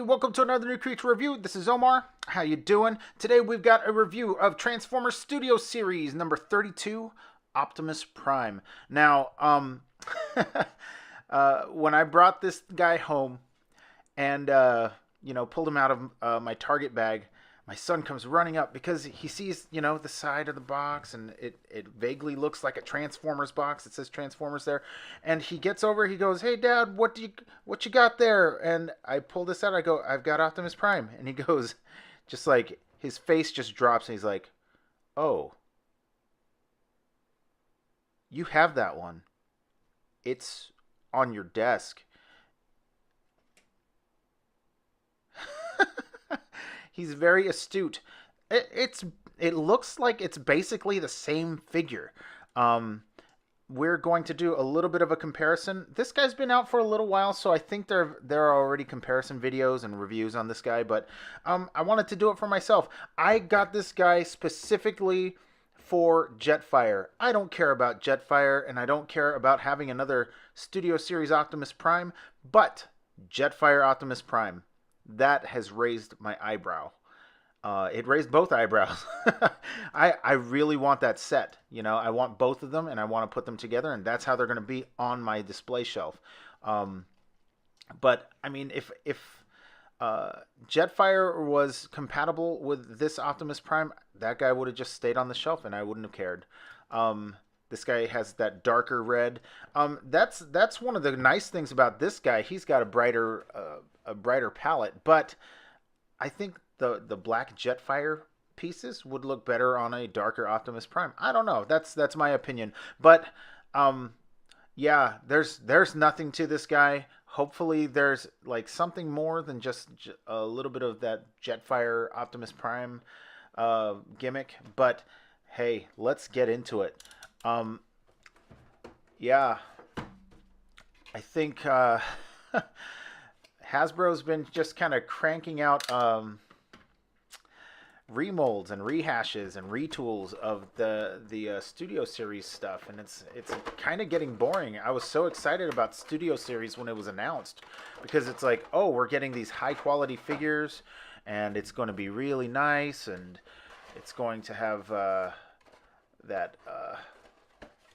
welcome to another New Creature Review. This is Omar. How you doing? Today we've got a review of Transformers Studio Series number 32, Optimus Prime. Now, when I brought this guy home and, pulled him out of my Target bag, my son comes running up because he sees, the side of the box, and it vaguely looks like a Transformers box. It says Transformers there. And he gets over, he goes, "Hey, Dad, what you got there?" And I pull this out, I go, "I've got Optimus Prime." And he goes, just like, his face just drops, and he's like, "Oh, you have that one. It's on your desk." He's very astute. It looks like it's basically the same figure. We're going to do a little bit of a comparison. This guy's been out for a little while, so I think there are already comparison videos and reviews on this guy. But I wanted to do it for myself. I got this guy specifically for Jetfire. I don't care about Jetfire, and I don't care about having another Studio Series Optimus Prime, but Jetfire Optimus Prime, that has raised my eyebrow. It raised both eyebrows. I really want that set. I want both of them, and I want to put them together, and that's how they're going to be on my display shelf. But I mean, if Jetfire was compatible with this Optimus Prime, that guy would have just stayed on the shelf, and I wouldn't have cared. This guy has that darker red. That's one of the nice things about this guy. He's got a brighter palette, but I think the black Jetfire pieces would look better on a darker Optimus Prime. I don't know. That's my opinion. But yeah, there's nothing to this guy. Hopefully there's like something more than just a little bit of that Jetfire Optimus Prime gimmick. But hey, let's get into it. Yeah, I think Hasbro's been just kind of cranking out remolds and rehashes and retools of the Studio Series stuff, and it's kind of getting boring. I was so excited about Studio Series when it was announced, because it's like, oh, we're getting these high quality figures, and it's going to be really nice, and it's going to have that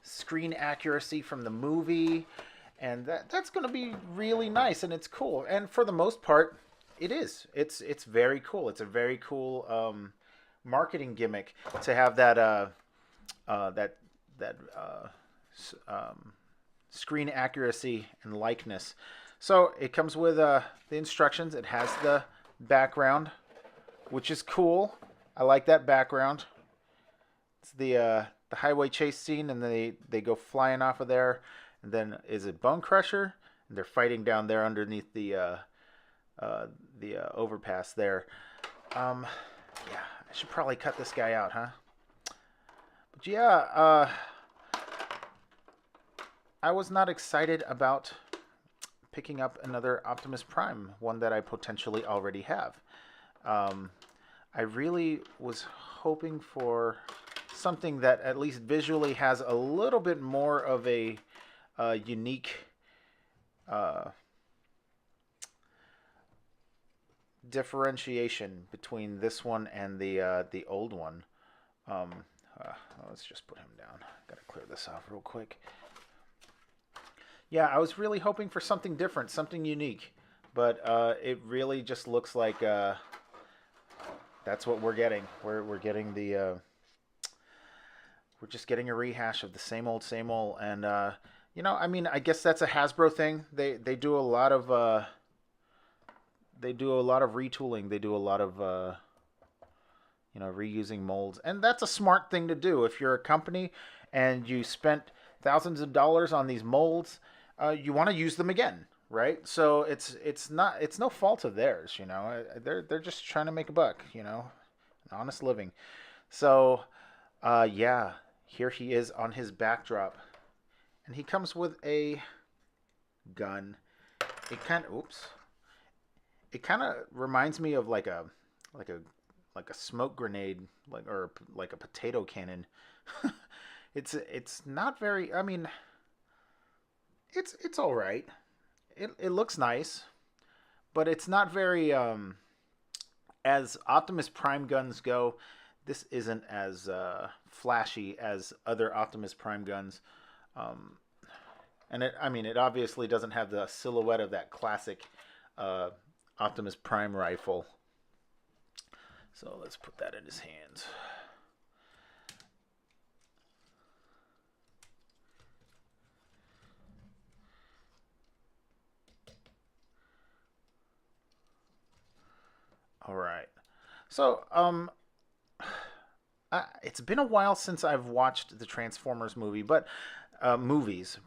screen accuracy from the movie, and that's going to be really nice, and it's cool. And for the most part, it is. It's very cool. It's a very cool marketing gimmick to have that screen accuracy and likeness. So it comes with the instructions. It has the background, which is cool. I like that background. It's the highway chase scene, and they go flying off of there. And then, is it Bone Crusher? And they're fighting down there underneath the overpass there. Yeah, I should probably cut this guy out, huh? But yeah, I was not excited about picking up another Optimus Prime, one that I potentially already have. I really was hoping for something that at least visually has a little bit more of a unique differentiation between this one and the old one. Let's just put him down. Gotta clear this off real quick. Yeah, I was really hoping for something different, something unique, but it really just looks like that's what we're getting. We're getting we're just getting a rehash of the same old, and I mean, I guess that's a Hasbro thing. They do a lot of retooling. They do a lot of reusing molds, and that's a smart thing to do. If you're a company and you spent thousands of dollars on these molds, you want to use them again, right? So it's no fault of theirs. They're just trying to make a buck. An honest living. So yeah, here he is on his backdrop. And he comes with a gun. It kind of reminds me of like a smoke grenade, or like a potato cannon. It's not very. I mean, it's all right. It looks nice, but it's not very as Optimus Prime guns go. This isn't as flashy as other Optimus Prime guns. Um, and I mean, it obviously doesn't have the silhouette of that classic uh, Optimus Prime rifle. So let's put that in his hands. All right. So, it's been a while since I've watched the Transformers movies,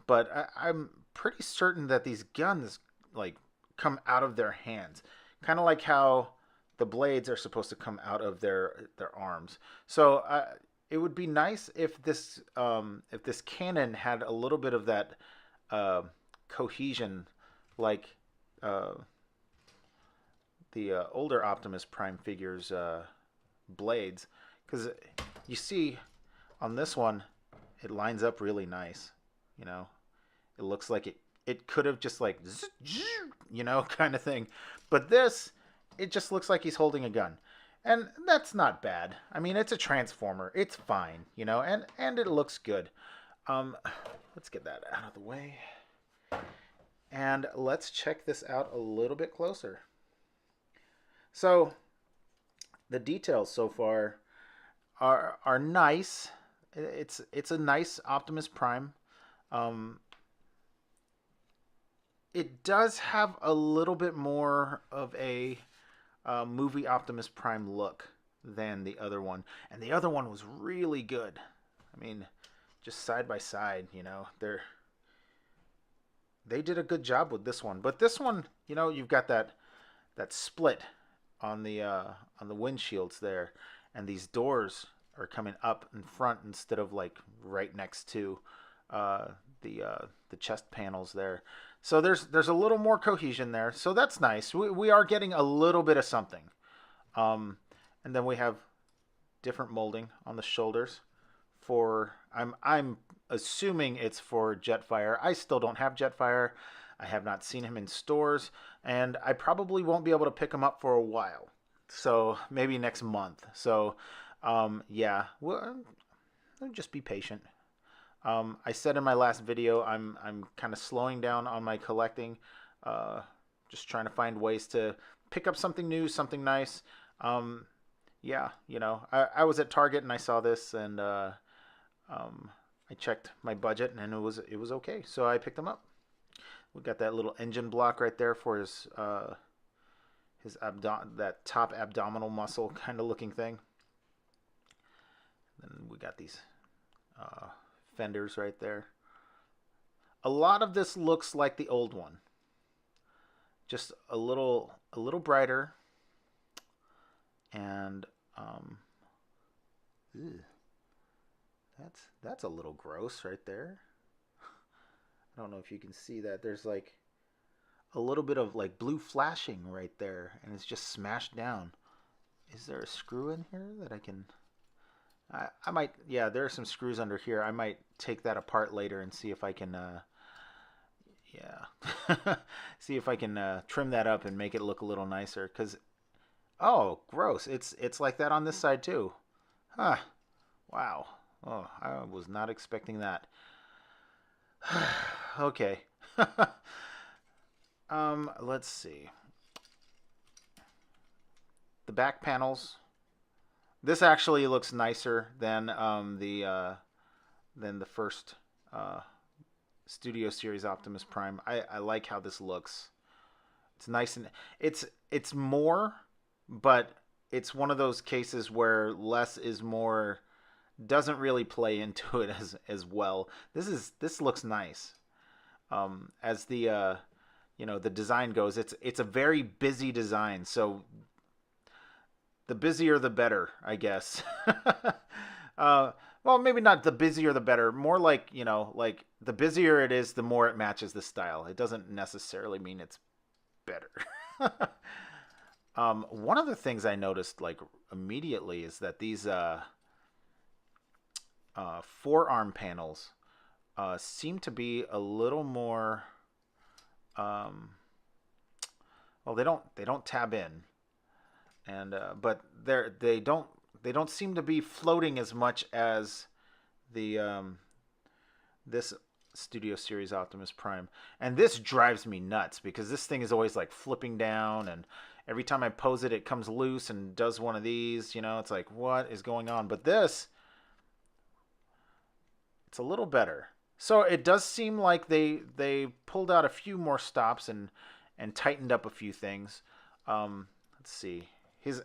but I'm pretty certain that these guns like come out of their hands, kind of like how the blades are supposed to come out of their arms. So it would be nice if this cannon had a little bit of that uh, cohesion, like uh, the older Optimus Prime figures blades, because you see on this one it lines up really nice. You know, it looks like it could have just like kind of thing, but this it just looks like he's holding a gun, and that's not bad. I mean, it's a transformer, it's fine, and it looks good. Um, let's get that out of the way, and let's check this out a little bit closer. So the details so far are nice. It's a nice Optimus Prime. Um, it does have a little bit more of a movie Optimus Prime look than the other one, and the other one was really good. I mean, just side by side, they did a good job with this one. But this one, you've got that split on the windshields there, and these doors are coming up in front instead of like right next to uh, the chest panels there. So there's a little more cohesion there. So that's nice. We are getting a little bit of something. Um, and then we have different molding on the shoulders for I'm assuming it's for Jetfire. I still don't have Jetfire. I have not seen him in stores, and I probably won't be able to pick him up for a while. So maybe next month. So yeah, well, just be patient. I said in my last video, I'm kind of slowing down on my collecting, uh, just trying to find ways to pick up something new, something nice. Um, yeah, I was at Target and I saw this, and um, I checked my budget and it was okay, so I picked them up. We got that little engine block right there for that top abdominal muscle kind of looking thing. Then we got these uh, fenders right there. A lot of this looks like the old one, just a little brighter, and ew, that's a little gross right there. I don't know if you can see that. There's like a little bit of like blue flashing right there, and it's just smashed down. Is there a screw in here that I can? I might. Yeah, there are some screws under here. I might take that apart later and see if I can. Yeah, see if I can trim that up and make it look a little nicer. Cause oh, gross! It's like that on this side too. Huh. Wow. Oh, I was not expecting that. Okay. Let's see. The back panels. This actually looks nicer than the first uh, Studio Series Optimus Prime. I like how this looks. It's nice, and it's more, but it's one of those cases where less is more doesn't really play into it as well. This looks nice. As the design goes, it's a very busy design. So the busier the better, I guess. Well, maybe not the busier the better. More like, like the busier it is, the more it matches the style. It doesn't necessarily mean it's better. One of the things I noticed like immediately is that these forearm panels seem to be a little more. Um, well, they don't tab in, and but they don't seem to be floating as much as the this Studio Series Optimus Prime. And this drives me nuts because this thing is always like flipping down, and every time I pose it, it comes loose and does one of these. It's like, what is going on? But this, it's a little better. So it does seem like they pulled out a few more stops and tightened up a few things. Let's see. His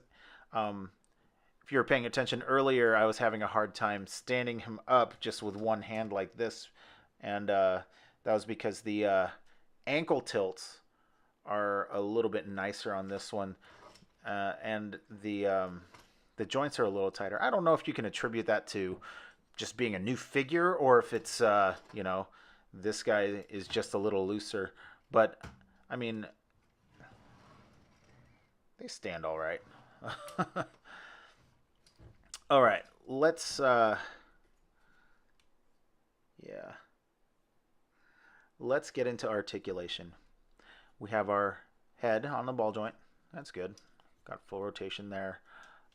if you were paying attention earlier, I was having a hard time standing him up just with one hand like this, and that was because the ankle tilts are a little bit nicer on this one, and the joints are a little tighter. I don't know if you can attribute that to just being a new figure, or if it's this guy is just a little looser. But I mean, they stand all right. All right, let's yeah, let's get into articulation. We have our head on the ball joint. That's good. Got full rotation there.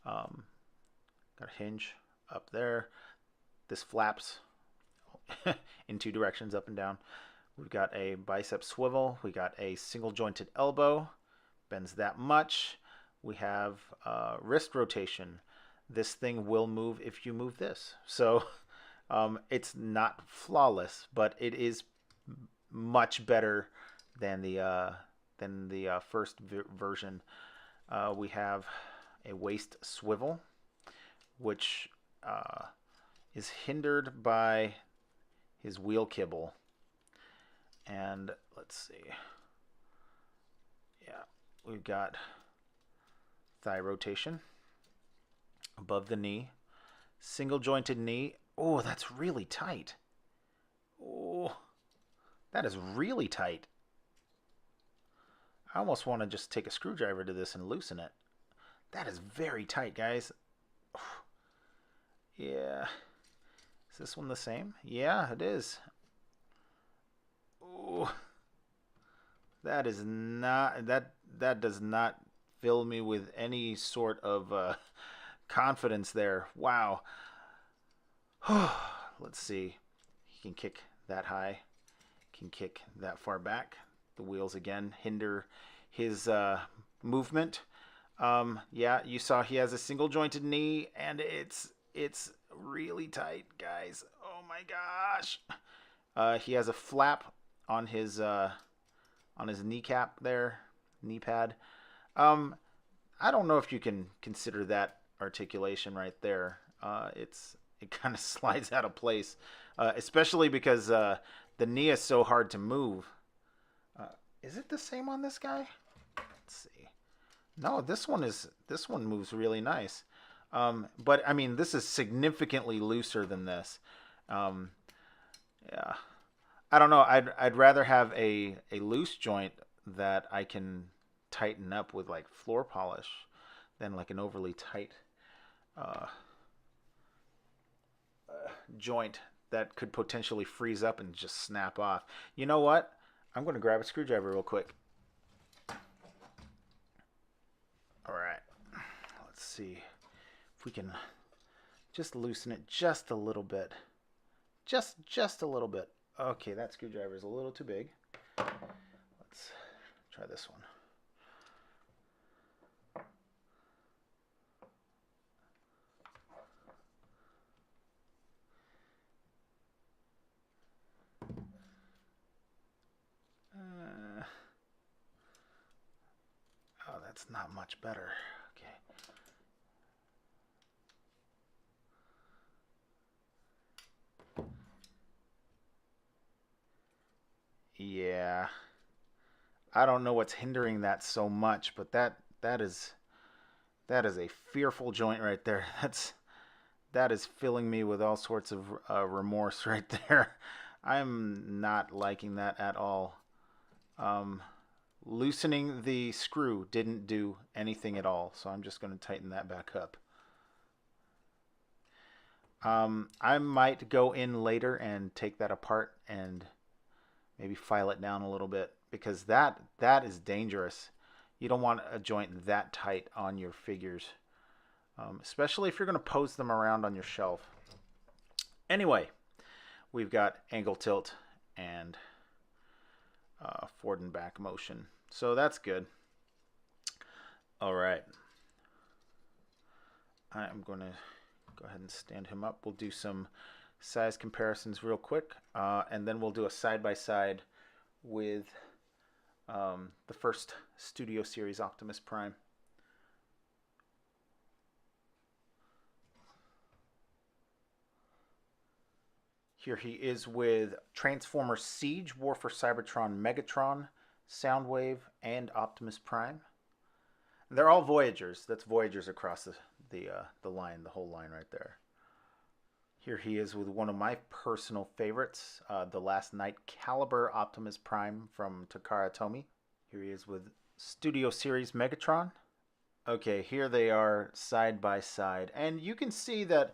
Um, got a hinge up there. This flaps in two directions, up and down. We've got a bicep swivel. We got a single jointed elbow. Bends that much. We have wrist rotation. This thing will move if you move this. So it's not flawless, but it is much better than the first version. We have a waist swivel, which is hindered by his wheel kibble. And let's see. Yeah, we've got thigh rotation above the knee, single jointed knee. Oh, that's really tight. Oh, that is really tight. I almost want to just take a screwdriver to this and loosen it. That is very tight, guys. Yeah. Is this one the same? Yeah, it is. Ooh. That is not that does not fill me with any sort of confidence there. Wow. Let's see. He can kick that high. Can kick that far back. The wheels again hinder his movement. Yeah, you saw he has a single jointed knee, and it's really tight, guys. Oh my gosh. He has a flap on his kneecap there, knee pad. I don't know if you can consider that articulation right there. It kind of slides out of place, especially because the knee is so hard to move. Is it the same on this guy? Let's see. No, this one moves really nice. But I mean, this is significantly looser than this. Yeah, I don't know. I'd rather have a loose joint that I can tighten up with like floor polish than like an overly tight joint that could potentially freeze up and just snap off. You know what? I'm going to grab a screwdriver real quick. All right. Let's see if we can just loosen it just a little bit. Just a little bit. Okay, that screwdriver is a little too big. Let's try this one. Oh, that's not much better. Okay. Yeah. I don't know what's hindering that so much, but that is a fearful joint right there. That is filling me with all sorts of remorse right there. I'm not liking that at all. Loosening the screw didn't do anything at all, so I'm just going to tighten that back up. I might go in later and take that apart and maybe file it down a little bit, because that is dangerous. You don't want a joint that tight on your figures, especially if you're going to pose them around on your shelf. Anyway, we've got angle tilt and forward and back motion. So that's good. All right. I'm going to go ahead and stand him up. We'll do some size comparisons real quick, and then we'll do a side-by-side with the first Studio Series Optimus Prime. Here he is with Transformers Siege, War for Cybertron, Megatron, Soundwave, and Optimus Prime. They're all Voyagers. That's Voyagers across the line, the whole line right there. Here he is with one of my personal favorites, the Last Night Caliber Optimus Prime from Takara Tomy. Here he is with Studio Series Megatron. Okay, here they are side by side. And you can see that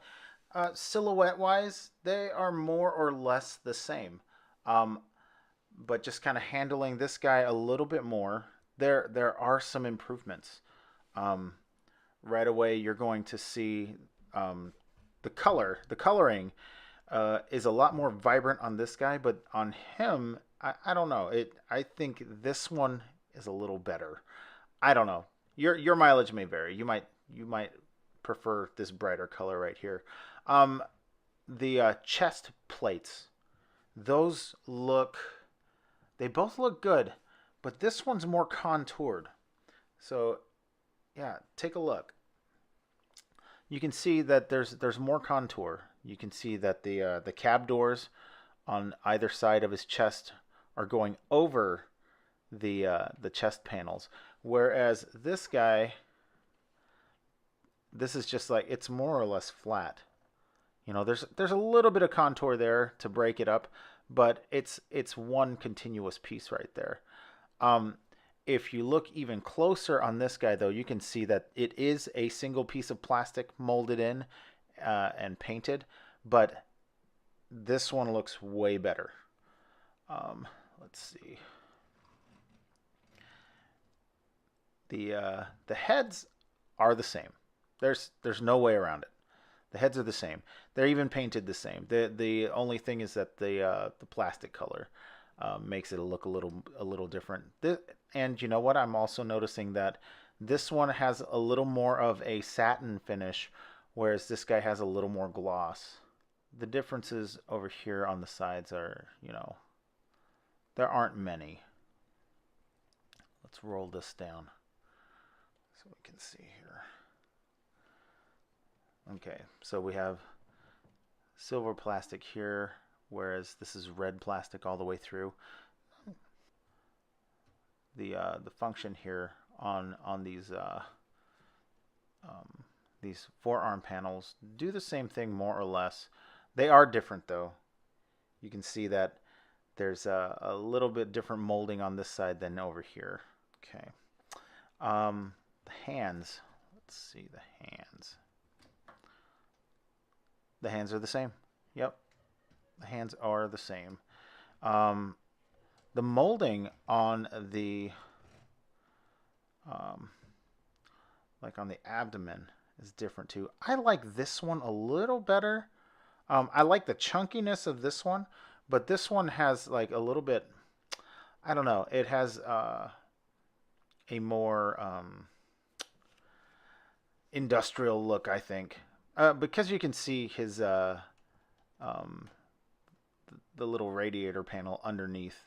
silhouette-wise, they are more or less the same. But just kind of handling this guy a little bit more, there are some improvements. Right away, you're going to see the coloring is a lot more vibrant on this guy, but on him, I don't know. I think this one is a little better. I don't know. Your mileage may vary. You might prefer this brighter color right here. The chest plates, they both look good, but this one's more contoured. So yeah, take a look. You can see that there's more contour. You can see that the cab doors on either side of his chest are going over the chest panels, whereas this guy, this is just like, it's more or less flat. You know, there's a little bit of contour there to break it up, but it's one continuous piece right there. If you look even closer on this guy, though, you can see that it is a single piece of plastic molded in and painted, but this one looks way better. Let's see. The heads are the same. There's no way around it. The heads are the same. They're even painted the same. The only thing is that the plastic color makes it look a little different. And you know what? I'm also noticing that this one has a little more of a satin finish, whereas this guy has a little more gloss. The differences over here on the sides are, you know, there aren't many. Let's roll this down so we can see here. Okay, so we have silver plastic here, whereas this is red plastic all the way through. The function here on these forearm panels do the same thing more or less. They are different though. You can see that there's a little bit different molding on this side than over here. Okay, the hands. Let's see the hands. The hands are the same. Yep, the hands are the same. The molding on the like on the abdomen is different too. I like this one a little better. I like the chunkiness of this one, but this one has like a little bit, I don't know, it has a more industrial look, I think. Because you can see his the little radiator panel underneath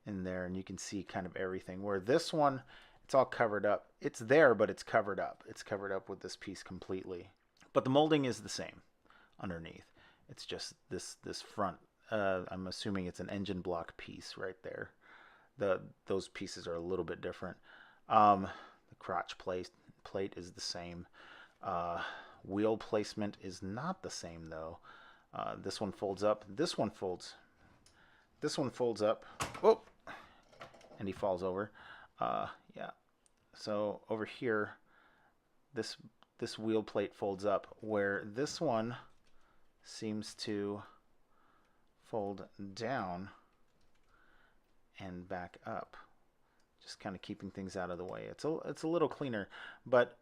in there, and you can see kind of everything. Where this one, it's all covered up. It's there, but it's covered up. It's covered up with this piece completely. But the molding is the same underneath. It's just this front. I'm assuming it's an engine block piece right there. Those pieces are a little bit different. The crotch plate is the same. Wheel placement is not the same though. This one folds up. This one folds up. Oh, and he falls over. Yeah. So over here, this wheel plate folds up, where this one seems to fold down and back up. Just kind of keeping things out of the way. It's a little cleaner, but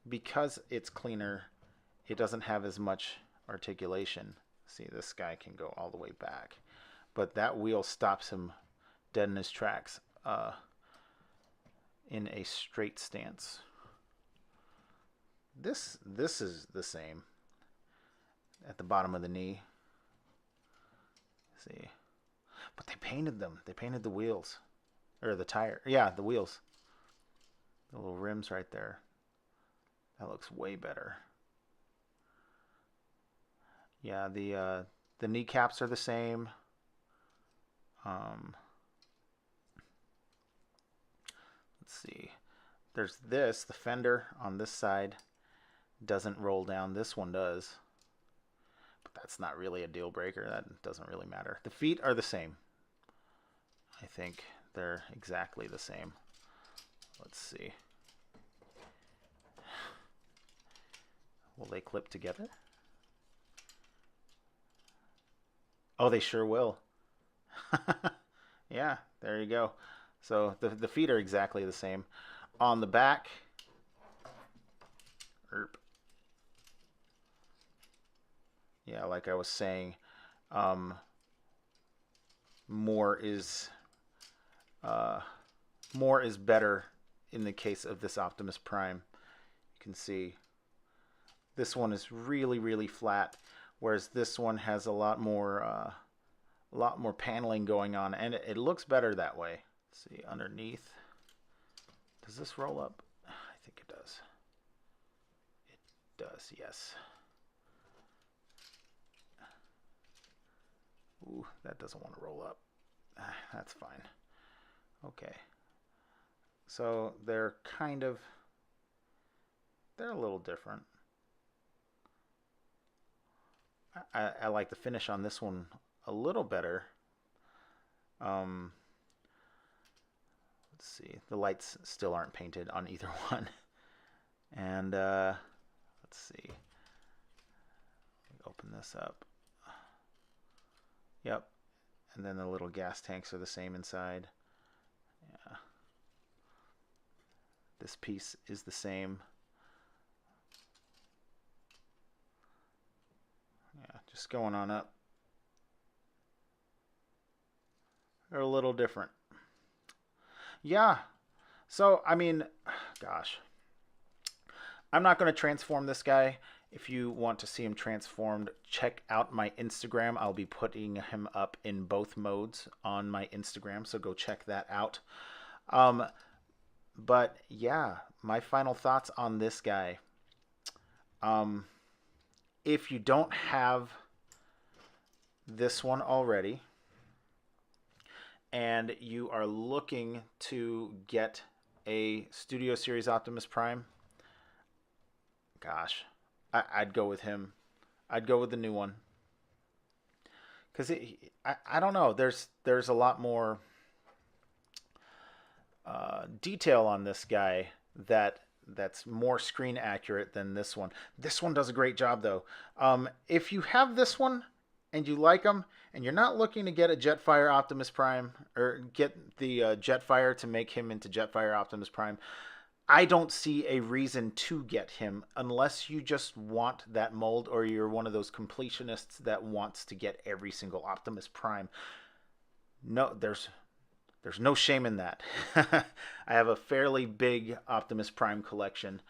because it's cleaner, it doesn't have as much articulation. See, this guy can go all the way back, but that wheel stops him dead in his tracks in a straight stance. This is the same at the bottom of the knee. See, but they painted them. They painted the wheels. Or the tire. Yeah, the wheels. The little rims right there. That looks way better. Yeah, the kneecaps are the same. Let's see. There's this. The fender on this side doesn't roll down. This one does. But that's not really a deal breaker. That doesn't really matter. The feet are the same. I think they're exactly the same. Let's see. Will they clip together? Oh, they sure will. Yeah, there you go. So the feet are exactly the same. On the back, yeah, like I was saying, more is better in the case of this Optimus Prime. You can see this one is really, really flat, whereas this one has a lot more paneling going on, and it looks better that way. Let's see, underneath. Does this roll up? I think it does. It does, yes. Ooh, that doesn't want to roll up. That's fine. Okay. So they're a little different. I like the finish on this one a little better. Let's see. The lights still aren't painted on either one. And let's see. Open this up. Yep. And then the little gas tanks are the same inside. Yeah. This piece is the same. Yeah, just going on up. They're a little different. Yeah. So, I mean, gosh. I'm not going to transform this guy. If you want to see him transformed, check out my Instagram. I'll be putting him up in both modes on my Instagram, so go check that out. But yeah, my final thoughts on this guy. If you don't have this one already, and you are looking to get a Studio Series Optimus Prime, gosh, I'd go with him. I'd go with the new one. Because I don't know. There's a lot more detail on this guy that's more screen accurate than this one. This one does a great job, though. If you have this one and you like him, and you're not looking to get a Jetfire Optimus Prime, or get the Jetfire to make him into Jetfire Optimus Prime, I don't see a reason to get him unless you just want that mold, or you're one of those completionists that wants to get every single Optimus Prime. No, there's no shame in that. I have a fairly big Optimus Prime collection.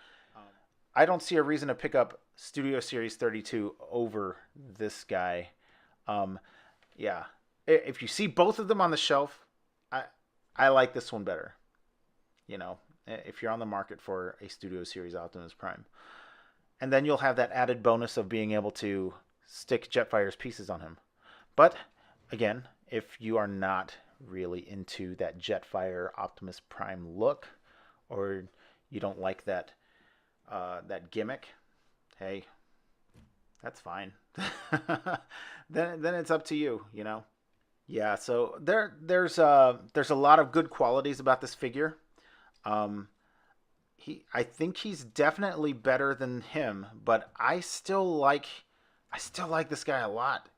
I don't see a reason to pick up Studio Series 32 over this guy. Yeah, if you see both of them on the shelf, I like this one better. You know, if you're on the market for a Studio Series Optimus Prime. And then you'll have that added bonus of being able to stick Jetfire's pieces on him. But, again, if you are not really into that Jetfire Optimus Prime look, or you don't like that gimmick, hey, that's fine. Then it's up to you, you know. Yeah, so there's a lot of good qualities about this figure. I think he's definitely better than him, but I still like this guy a lot.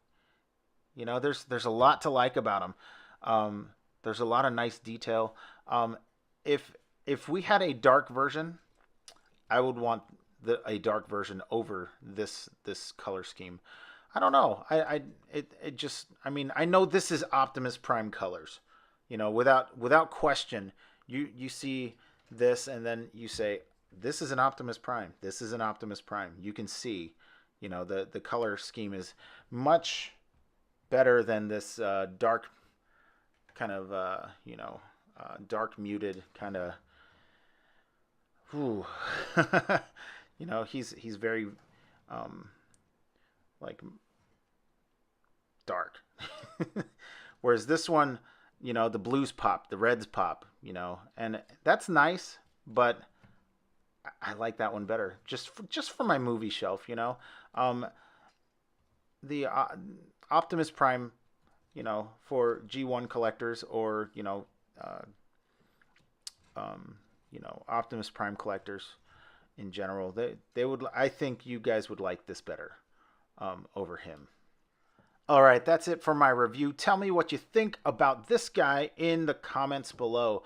You know, there's a lot to like about him. There's a lot of nice detail. Um, if we had a dark version, I would want a dark version over this color scheme. I don't know. It just, I mean, I know this is Optimus Prime colors. You know, without question, you see this and then you say this is an Optimus Prime. This is an Optimus Prime. You can see, you know, the color scheme is much better than this dark kind of dark muted kind of. Ooh. You know, he's very like dark. Whereas this one, you know, the blues pop, the reds pop, you know, and that's nice, but I like that one better. Just for my movie shelf, you know. The Optimus Prime, you know, for G1 collectors or Optimus Prime collectors in general, they would. I think you guys would like this better over him. All right, that's it for my review. Tell me what you think about this guy in the comments below.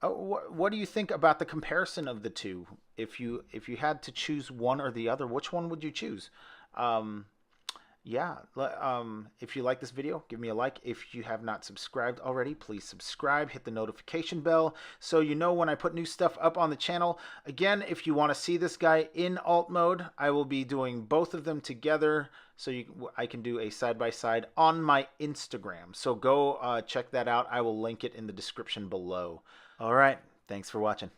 What do you think about the comparison of the two? If you had to choose one or the other, which one would you choose? Yeah, if you like this video, give me a like. If you have not subscribed already, please subscribe, hit the notification bell so you know when I put new stuff up on the channel. Again, if you want to see this guy in alt mode, I will be doing both of them together so I can do a side-by-side on my Instagram. So go check that out. I will link it in the description below. All right, thanks for watching.